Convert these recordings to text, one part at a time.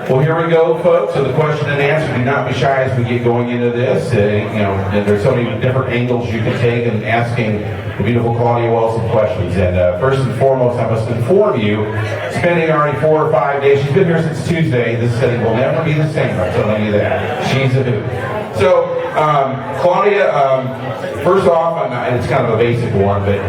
Well, here we go, folks. So the question and answer. Do not be shy as we get going into this. There's so many different angles you can take in asking the beautiful Claudia well some questions. And first and foremost, I must inform you, spending already 4 or 5 days. She's been here since Tuesday. This setting will never be the same. I'm telling you that. She's a hoot. So, Claudia, first off, and it's kind of a basic one, but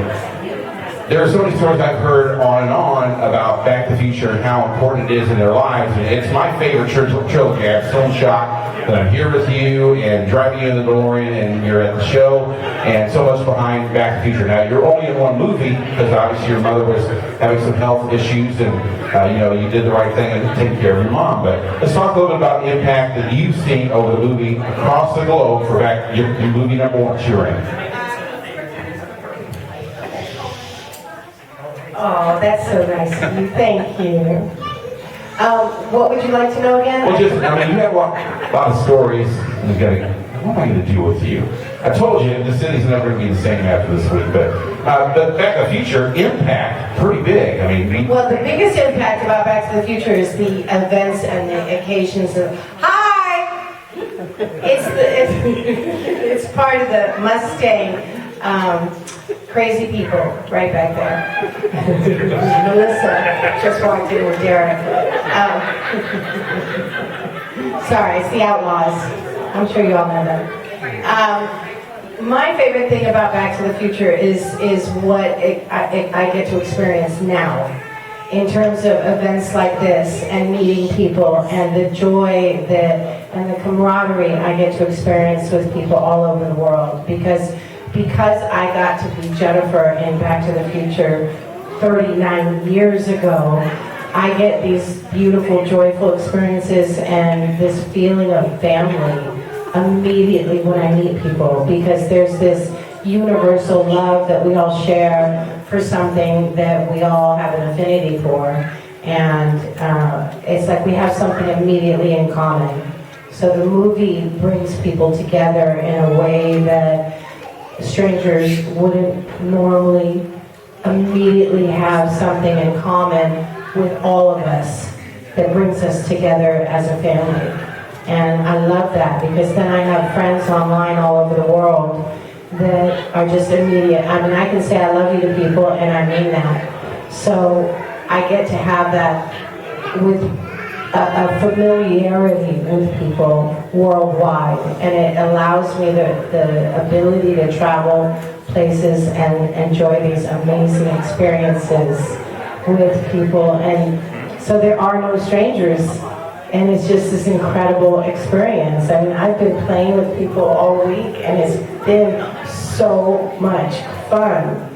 there are so many stories I've heard on and on about Back to the Future and how important it is in their lives. And it's my favorite trilogy. I'm still in shock that I'm here with you and driving you in the DeLorean and you're at the show and so much behind Back to the Future. Now, you're only in one movie because obviously your mother was having some health issues and you did the right thing and taking care of your mom. But let's talk a little bit about the impact that you've seen over the movie across the globe for your movie number 1 that you're in. Oh, that's so nice of you. Thank you. What would you like to know again? Well, you have a lot of stories. What am I going to do with you? I told you, the city's never going to be the same after this week, but Back to the Future, impact, pretty big. Well, the biggest impact about Back to the Future is the events and the occasions of, hi! It's part of the Mustang, crazy people right back there. Melissa just walked in with Derek. Sorry, it's the Outlaws. I'm sure you all know them. My favorite thing about Back to the Future is what I get to experience now. In terms of events like this and meeting people and the joy and the camaraderie I get to experience with people all over the world. Because I got to be Jennifer in Back to the Future 39 years ago, I get these beautiful, joyful experiences and this feeling of family immediately when I meet people, because there's this universal love that we all share for something that we all have an affinity for, and it's like we have something immediately in common. So the movie brings people together in a way that strangers wouldn't normally immediately have something in common with all of us that brings us together as a family. And I love that, because then I have friends online all over the world that are just immediate. I can say I love you to people, and I mean that. So I get to have that with a familiarity with people worldwide, and it allows me the ability to travel places and enjoy these amazing experiences with people. And so there are no strangers, and it's just this incredible experience. I've been playing with people all week, and it's been so much fun.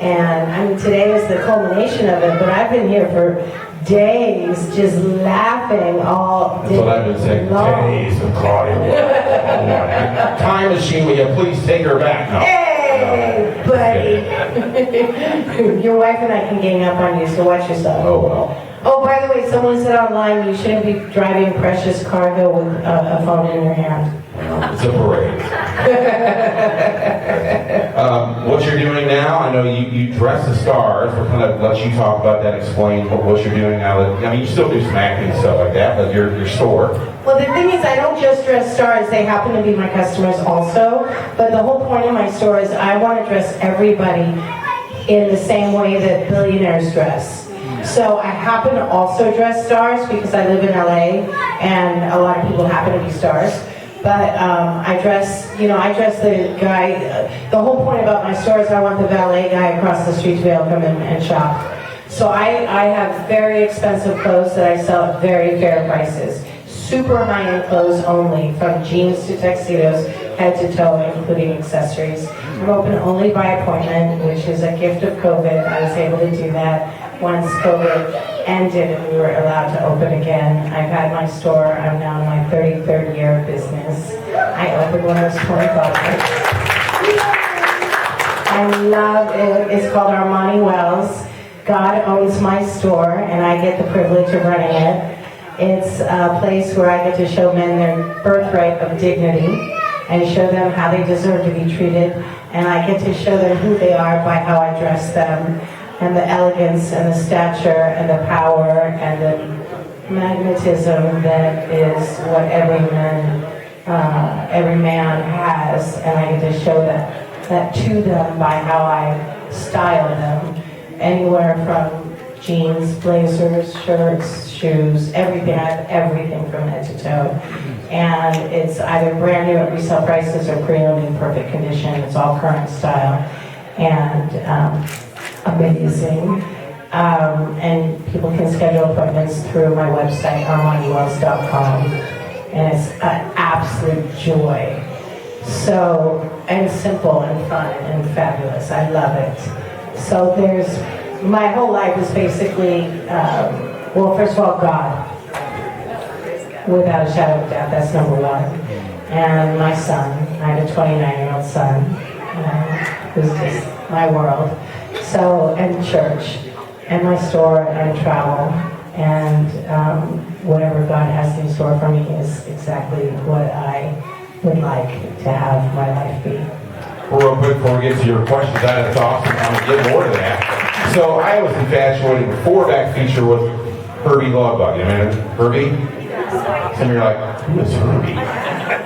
And today is the culmination of it, but I've been here for days just laughing all day. That's what I've been saying. Days of Claudia. Time machine, will you please take her back now? Hey, buddy. Your wife and I can gang up on you, so watch yourself. Oh, well. Oh, by the way, someone said online you shouldn't be driving precious cargo with a phone in your hand. It's a parade. What you're doing now, I know you dress the stars. We'll kind of let you talk about that, explain what you're doing now. You still do some acting and stuff like that, but your store. Well, the thing is, I don't just dress stars. They happen to be my customers also. But the whole point of my store is I want to dress everybody in the same way that billionaires dress. So I happen to also dress stars because I live in LA, and a lot of people happen to be stars. But I dress the guy. The whole point about my store is I want the valet guy across the street to be able to come in and shop. So I have very expensive clothes that I sell at very fair prices. Super high-end clothes only, from jeans to tuxedos, head to toe, including accessories. I'm open only by appointment, which is a gift of COVID. I was able to do that once COVID ended and we were allowed to open again. I've had my store, I'm now in my 33rd year of business. I opened when I was 25. I love it. It's called Armani Wells. God owns my store, and I get the privilege of running it. It's a place where I get to show men their birthright of dignity and show them how they deserve to be treated, and I get to show them who they are by how I dress them, and the elegance and the stature and the power and the magnetism that is what every man has, and I get to show that to them by how I style them, anywhere from jeans, blazers, shirts, shoes, everything. I have everything from head to toe, and it's either brand new at resale prices or pre-owned in perfect condition. It's all current style and amazing. And people can schedule appointments through my website, armandwells.com, and it's an absolute joy. So, and simple and fun and fabulous. I love it. So my whole life is basically, well, first of all, God. Without a shadow of a doubt, that's number one. And my son, I have a 29-year-old son, who's just my world. So, and church, and my store, and travel, and whatever God has in store for me is exactly what I would like to have my life be. Well, real quick before we get to your questions, that's awesome. I'm going to get more to that. So I was infatuated before that feature with Herbie Lovebug. You know Herbie? Some of you are like, who is Herbie?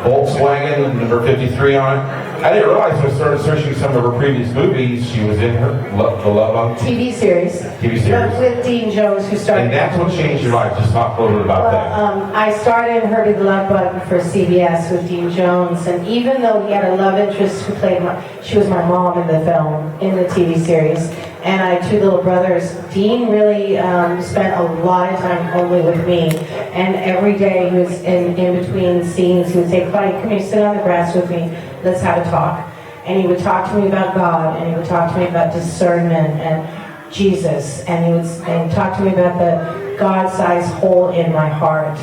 Volkswagen, number 53 on it. I didn't realize when I started searching some of her previous movies, she was in the Lovebug TV series. With Dean Jones, who started. And that's what changed your life. Just talk a little bit about that. I started Herbie the Love Bug for CBS with Dean Jones, and even though he had a love interest who played she was my mom in the film, in the TV series, and I had two little brothers, Dean really spent a lot of time only with me, and every day he was in between scenes, he would say, Claudia, come here, sit on the grass with me, let's have a talk. And he would talk to me about God, and he would talk to me about discernment and Jesus, and he would talk to me about the God-sized hole in my heart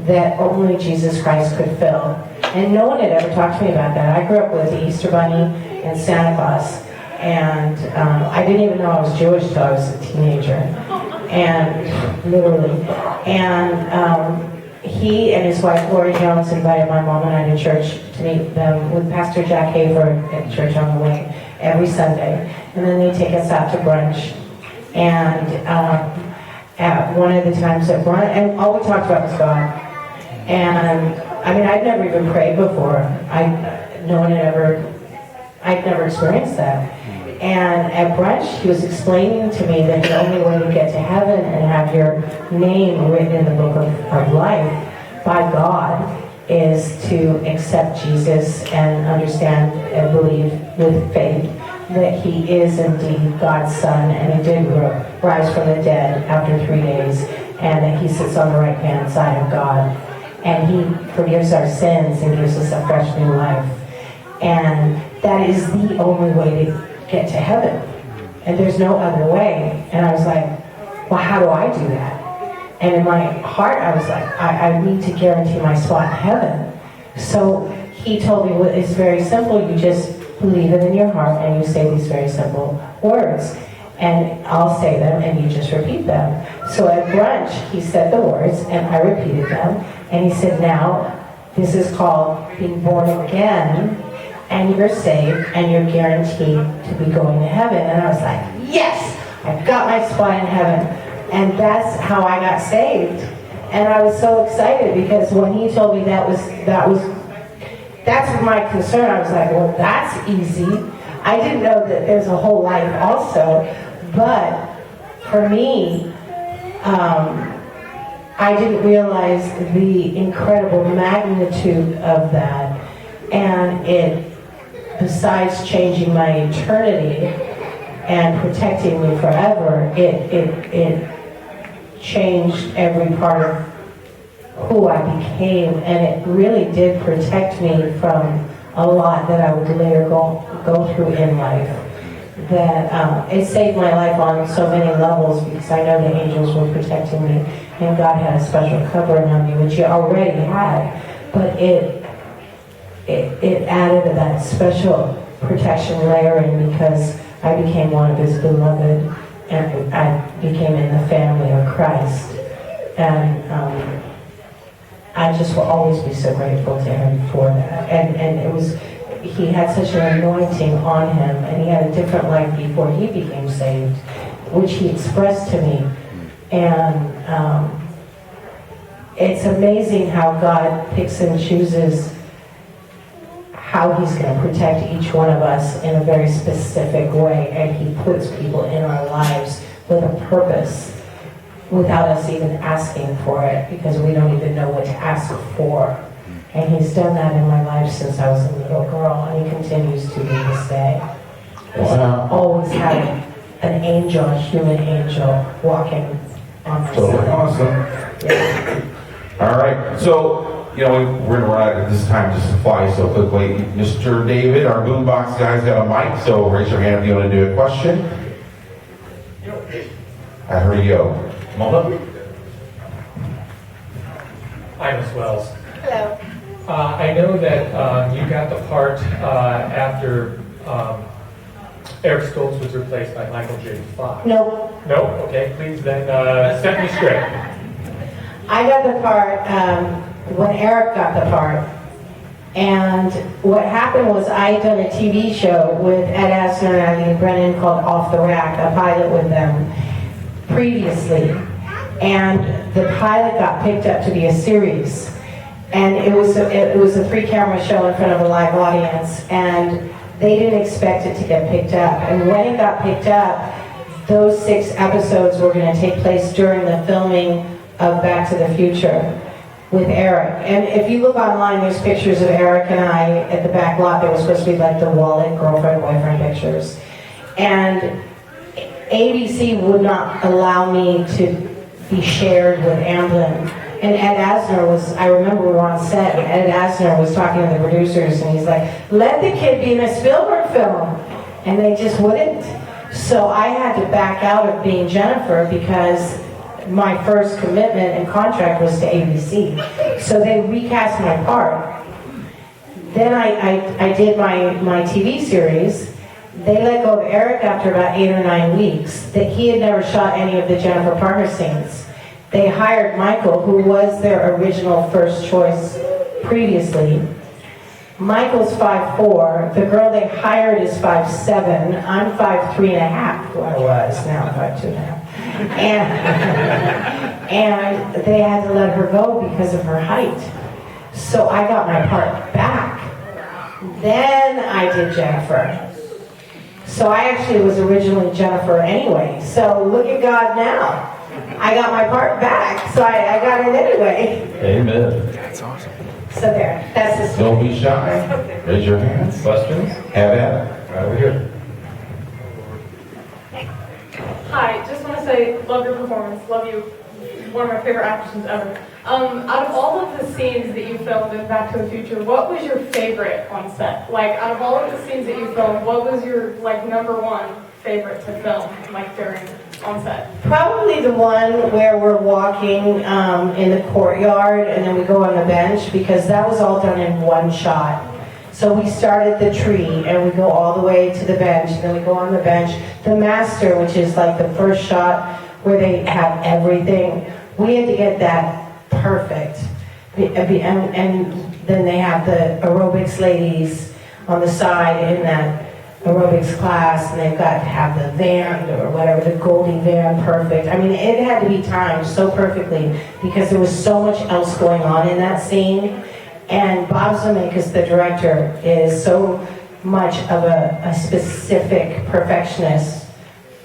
that only Jesus Christ could fill. And no one had ever talked to me about that. I grew up with the Easter Bunny and Santa Claus, and I didn't even know I was Jewish until I was a teenager, and literally. And he and his wife, Claudia Jones, invited my mom and I to church to meet them with Pastor Jack Haver at Church on the Way every Sunday. And then they take us out to brunch. And at one of the times at brunch, and all we talked about was God. And I mean, I'd never even prayed before. I'd never experienced that. And at brunch, he was explaining to me that the only way to get to heaven and have your name written in the book of life by God is to accept Jesus and understand and believe with faith that he is indeed God's son, and he did rise from the dead after 3 days, and that he sits on the right hand side of God, and he forgives our sins and gives us a fresh new life. And that is the only way to get to heaven, and there's no other way. And I was like, well, how do I do that? And in my heart I was like, I need to guarantee my spot in heaven. So he told me, well, it's very simple. You just believe it in your heart and you say these very simple words, and I'll say them and you just repeat them. So at brunch he said the words and I repeated them, and he said, now this is called being born again, and you're saved, and you're guaranteed to be going to heaven. And I was like, yes, I've got my spot in heaven. And that's how I got saved. And I was so excited, because when he told me that's my concern. I was like, well, that's easy. I didn't know that there's a whole life also. But for me, I didn't realize the incredible magnitude of that. And it, besides changing my eternity and protecting me forever, it changed every part of who I became, and it really did protect me from a lot that I would later go through in life. That it saved my life on so many levels, because I know the angels were protecting me, and God had a special covering on me, which He already had, but it added that special protection layering, because I became one of His beloved, and I became in the family of Christ. And I just will always be so grateful to Him for that. And it was, He had such an anointing on Him, and He had a different life before He became saved, which He expressed to me. And it's amazing how God picks and chooses how he's going to protect each one of us in a very specific way, and he puts people in our lives with a purpose without us even asking for it, because we don't even know what to ask for. And he's done that in my life since I was a little girl, and he continues to this day. I've always had an angel, a human angel, walking on my Totally side. awesome. Yeah. All right, so, we're going to run out of this time just flies so quickly. Mr. David, our boombox guy's got a mic, so raise your hand if you want to do a question. I heard you go. Come on up. Hi, Ms. Wells. Hello. I know that you got the part after Eric Stoltz was replaced by Michael J. Fox. No, No? Okay, please then set me straight. I got the part when Eric got the part. And what happened was I had done a TV show with Ed Asner and Eileen Brennan called Off the Rack, a pilot with them previously. And the pilot got picked up to be a series. And it was a 3-camera show in front of a live audience. And they didn't expect it to get picked up. And when it got picked up, those 6 episodes were going to take place during the filming of Back to the Future with Eric. And if you look online, there's pictures of Eric and I at the back lot. They were supposed to be like the wallet, girlfriend, boyfriend pictures. And ABC would not allow me to be shared with Amblin. And Ed Asner was, I remember we were on set, and Ed Asner was talking to the producers, and he's like, let the kid be in a Spielberg film. And they just wouldn't. So I had to back out of being Jennifer because my first commitment and contract was to ABC. So they recast my part. Then I did my TV series. They let go of Eric after about 8 or 9 weeks. That he had never shot any of the Jennifer Parker scenes. They hired Michael, who was their original first choice previously. Michael's 5'4". The girl they hired is 5'7". I'm 5'3.5", who I was. Now I'm 5'2.5". And they had to let her go because of her height. So I got my part back. Then I did Jennifer. So I actually was originally Jennifer anyway. So look at God now. I got my part back, so I got it anyway. Amen. That's awesome. So there, that's the story. Don't be shy. Raise your hands. Questions? Have at it. Right over here. Hi, just want to say, love your performance, love you, one of my favorite actresses ever. Out of all of the scenes that you filmed in Back to the Future, what was your favorite on set? Like, out of all of the scenes that you filmed, what was your, like, #1 favorite to film, like, during on set? Probably the one where we're walking in the courtyard and then we go on the bench, because that was all done in one shot. So we start at the tree and we go all the way to the bench, and then we go on the bench. The master, which is like the first shot where they have everything, we had to get that perfect. And then they have the aerobics ladies on the side in that aerobics class, and they've got to have the van or whatever, the Goldie van perfect. I mean, it had to be timed so perfectly because there was so much else going on in that scene. And Bob Zemeckis, the director, is so much of a specific perfectionist,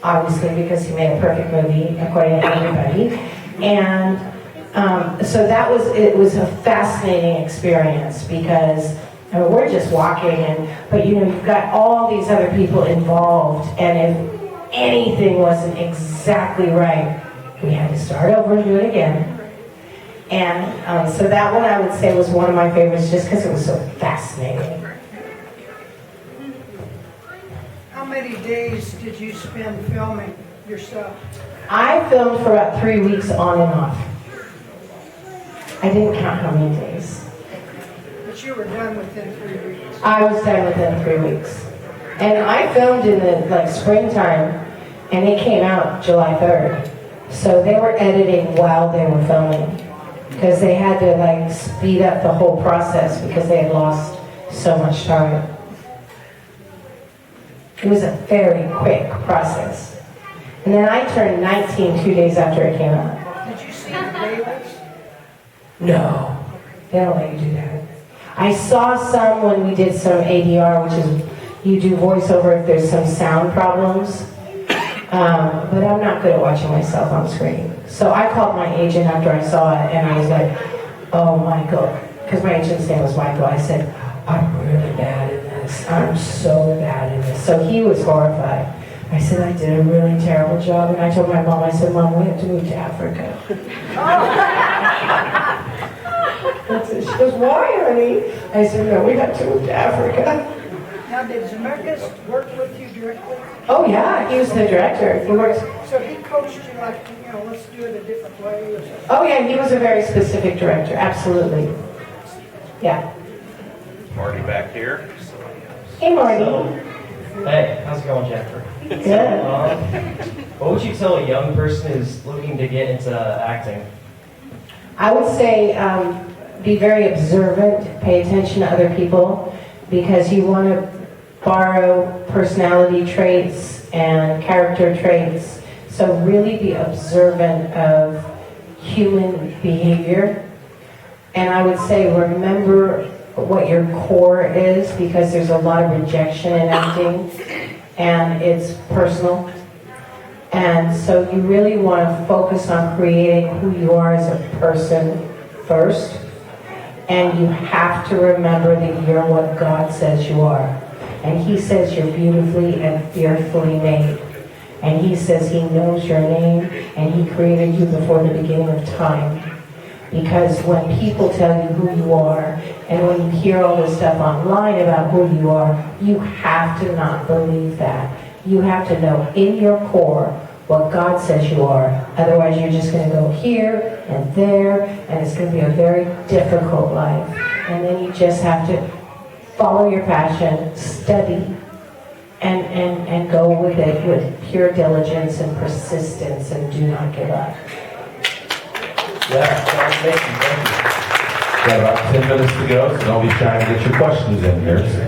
obviously, because he made a perfect movie, according to everybody. And so it was a fascinating experience, because we're just walking, but you've got all these other people involved, and if anything wasn't exactly right, we had to start over and do it again. And so that one, I would say, was one of my favorites, just because it was so fascinating. How many days did you spend filming your stuff? I filmed for about 3 weeks on and off. I didn't count how many days. But you were done within 3 weeks. I was done within 3 weeks. And I filmed in the springtime, and it came out July 3rd. So they were editing while they were filming, because they had to speed up the whole process because they had lost so much time. It was a very quick process. And then I turned 19 2 days after it came out. Did you see the Davids? No, they don't let you do that. I saw some when we did some ADR, which is you do voiceover if there's some sound problems. But I'm not good at watching myself on screen. So I called my agent after I saw it, and I was like, oh, Michael, because my agent's name was Michael. I said, I'm really bad in this. I'm so bad in this. So he was horrified. I said, I did a really terrible job. And I told my mom, I said, Mom, we have to move to Africa. She goes, why, honey? I said, no, we have to move to Africa. Now, did Zemeckis work with you directly? Oh, yeah, he was the director. He worked. So he coached you like, let's do it a different way or something? Oh, yeah, he was a very specific director. Absolutely. Yeah. Marty back here. Hey, Marty. Hey, how's it going, Jennifer? Good. What would you tell a young person who's looking to get into acting? I would say be very observant, pay attention to other people, because you want to borrow personality traits and character traits. So really be observant of human behavior. And I would say remember what your core is, because there's a lot of rejection in acting, and it's personal. And so you really want to focus on creating who you are as a person first. And you have to remember that you're what God says you are. And He says you're beautifully and fearfully made. And He says He knows your name, and He created you before the beginning of time. Because when people tell you who you are, and when you hear all this stuff online about who you are, you have to not believe that. You have to know in your core what God says you are. Otherwise, you're just going to go here and there, and it's going to be a very difficult life. And then you just have to follow your passion, study, and go with it with pure diligence and persistence, and do not give up. Yeah, sounds amazing. Thank you. Got about 10 minutes to go, so don't be shy to get your questions in here. So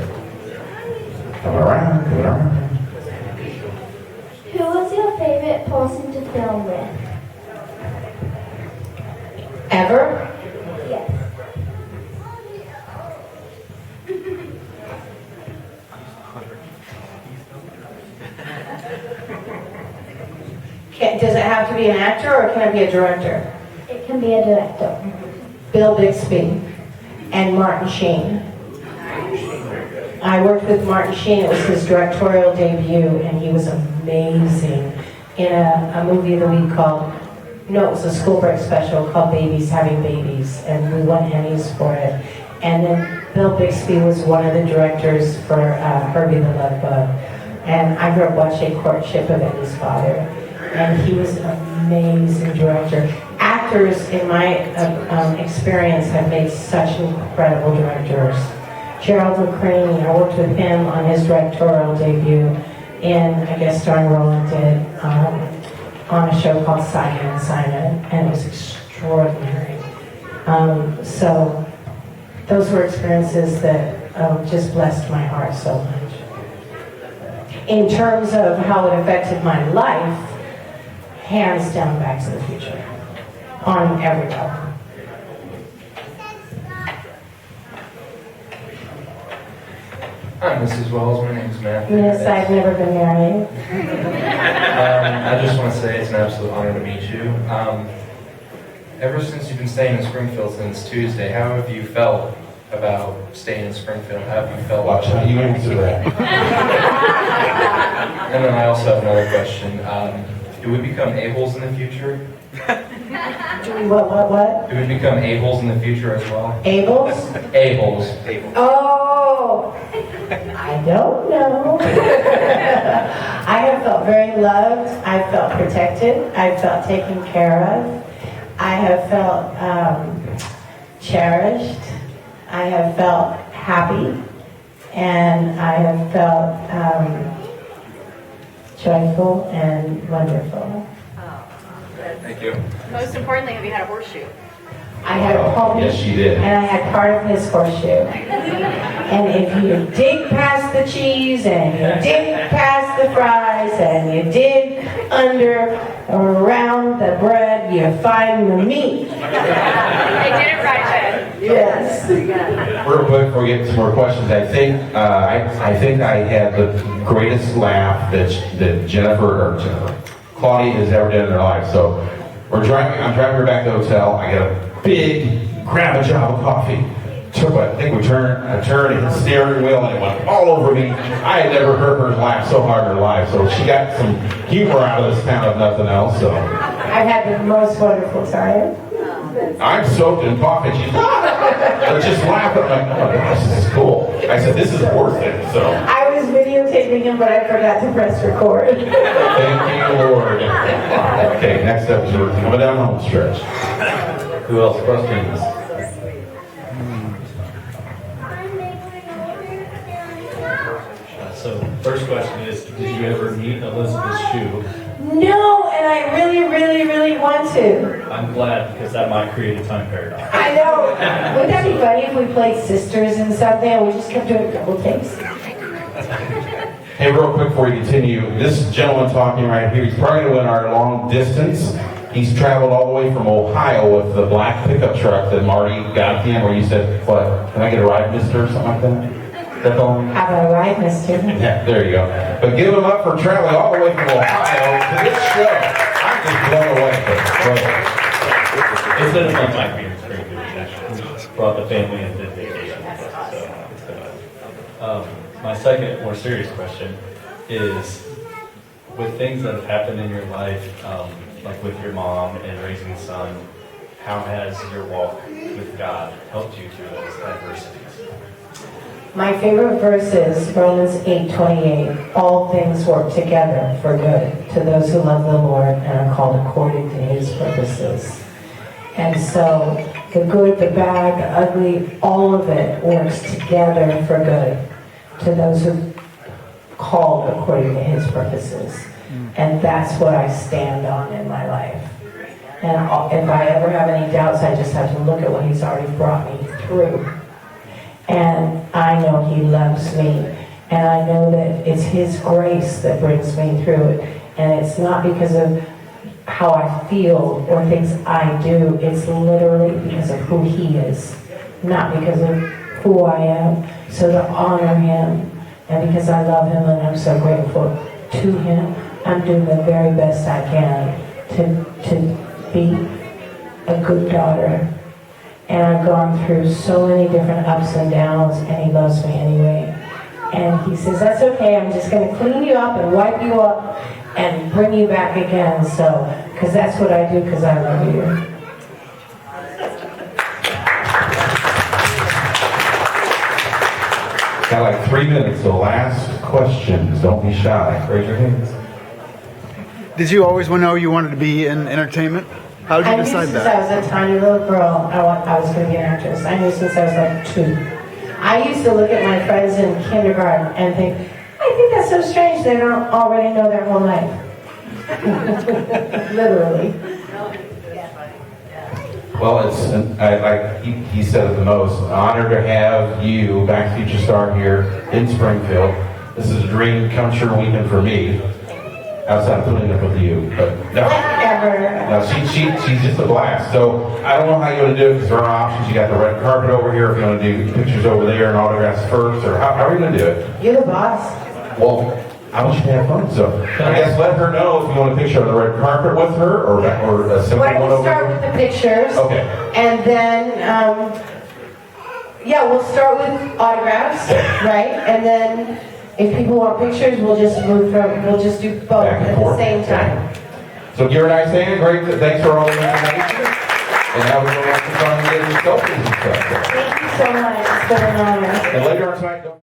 come around, come around. Who was your favorite person to film with? Ever? Yes. Does it have to be an actor, or can it be a director? It can be a director. Bill Bixby and Martin Sheen. I worked with Martin Sheen. It was his directorial debut, and he was amazing in a movie that we called, no, it was a school break special called Babies Having Babies, and we won Emmys for it. And then Bill Bixby was one of the directors for Herbie the Love Bug. And I grew up watching Courtship of Eddie's Father, and he was an amazing director. Actors, in my experience, have made such incredible directors. Gerald McCraney, I worked with him on his directorial debut in, I guess, starring Roland did, on a show called Simon & Simon, and it was extraordinary. So those were experiences that just blessed my heart so much. In terms of how it affected my life, hands down Back to the Future, on every level. Hi, Mrs. Wells. My name is Matthew. Yes, I've never been married. I just want to say it's an absolute honor to meet you. Ever since you've been staying in Springfield since Tuesday, how have you felt about staying in Springfield? How have you felt? Watch how you answer that. And then I also have another question. Do we become a-holes in the future? What? Do we become a-holes in the future as well? Abel's? A-holes. Oh, I don't know. I have felt very loved. I felt protected. I felt taken care of. I have felt cherished. I have felt happy. And I have felt joyful and wonderful. Thank you. Most importantly, have you had a horseshoe? I had a pony, Yes, she did. and I had part of his horseshoe. And if you dig past the cheese, and you dig past the fries, and you dig under or around the bread, you find the meat. They did it right. Yes. Real quick before we get some more questions, I think I had the greatest laugh that Claudia has ever done in her life. So I'm driving her back to the hotel. I get a big grab a job of coffee. I think we turned a turn in the steering wheel and it went all over me. I had never heard her laugh so hard in her life. So she got some humor out of this town if nothing else. So I've had the most wonderful time. I'm soaked in coffee. She's just laughing. I'm like, oh my gosh, this is cool. I said, this is worth it. So I was videotaping him, but I forgot to press record. thank you, Lord. Okay, next up is we're coming down home stretch. Who else? Questions? So, first question is, did you ever meet Elizabeth Shue? No, and I really, really, really want to. I'm glad, because that might create a time paradox. I know. Wouldn't that be funny if we played sisters in something and we just kept doing double takes? Hey, real quick before we continue, this gentleman talking right here, he's probably going to win our long distance. He's traveled all the way from Ohio with the black pickup truck that Marty got at the end where you said, what, can I get a ride, mister, or something like that? That's all? How about a ride, mister? Yeah, there you go. But give him up for traveling all the way from Ohio to this show. I'm just blown away. It's been a fun time being in Springfield. Actually, brought the family and did vacation. So it's been fun. My second, more serious question is, with things that have happened in your life, like with your mom and raising a son, how has your walk with God helped you through those adversities? My favorite verse is Romans 8:28. All things work together for good to those who love the Lord and are called according to His purposes. And so the good, the bad, the ugly, all of it works together for good to those who are called according to His purposes. And that's what I stand on in my life. And if I ever have any doubts, I just have to look at what He's already brought me through. And I know He loves me. And I know that it's His grace that brings me through it. And it's not because of how I feel or things I do. It's literally because of who He is. Not because of who I am. So to honor Him, and because I love Him and I'm so grateful to Him, I'm doing the very best I can to be a good daughter. And I've gone through so many different ups and downs, and He loves me anyway. And He says, that's okay, I'm just going to clean you up and wipe you up and bring you back again. So, because that's what I do, because I love you. Got like 3 minutes, so last questions. Don't be shy. Raise your hands. Did you always know you wanted to be in entertainment? How did you decide Since that? I was a tiny little girl, I was going to be an actress. I knew since I was like 2. I used to look at my friends in kindergarten and think, I think that's so strange they don't already know their whole life. Literally. Well, it's like he said it the most. An honor to have you, Back to the Future star, here in Springfield. This is a dream come true weekend for me. Outside of putting up with you, but no, she's just a blast. So I don't know how you want to do it because there are options. You got the red carpet over here. If you want to do pictures over there and autographs first, or how are you going to do it? You're the boss. Well, I want you to have fun. So I guess let her know if you want a picture on the red carpet with her, or a simple Why don't one we over start there. with the pictures? Okay. And then, we'll start with autographs, right? And then if people want pictures, we'll just do both Back and at forth. the same time. So give her a nice hand. Great. Thanks for all the information. And now we're going to try and get into sculptures and stuff. Thank you so much. It's been an honor. And later on tonight, don't